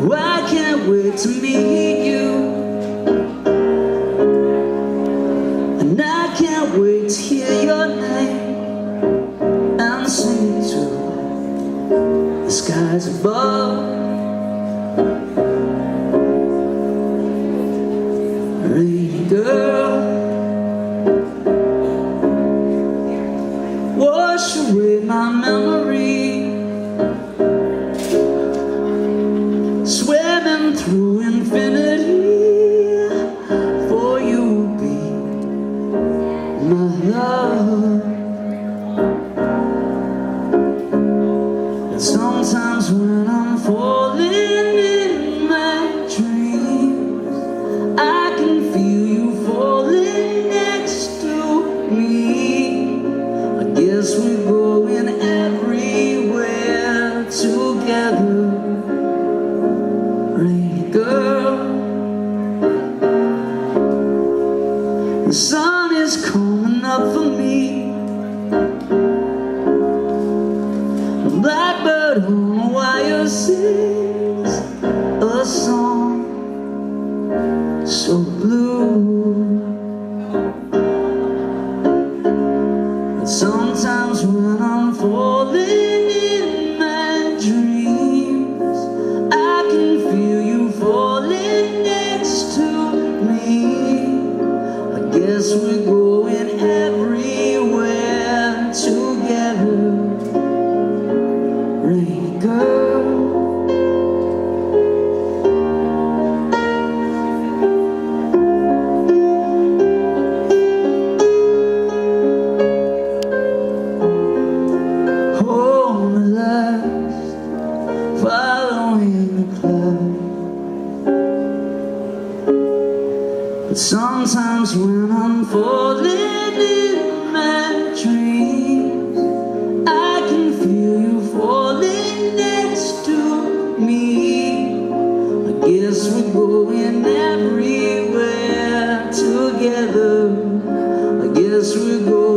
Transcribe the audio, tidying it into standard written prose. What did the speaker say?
Oh, I can't wait to meet you, and I can't wait to hear your name and sing to the skies above. Rainy girl, wash away my memory, swimming through infinity, for you be my love. And sometimes when I'm falling in my dreams, I can feel you falling next to me. I guess we're going everywhere together. Rainy girl, the sun is coming up for me. A blackbird on a wire sings a song so blue. But sometimes when I'm falling in my dreams, I can feel you falling next to me. I guess we're going everywhere together. Rainy girl, hold me last, following the cloud. But sometimes when I'm falling in my dreams, I can feel you falling next to me. I guess we're going everywhere together. I guess we're going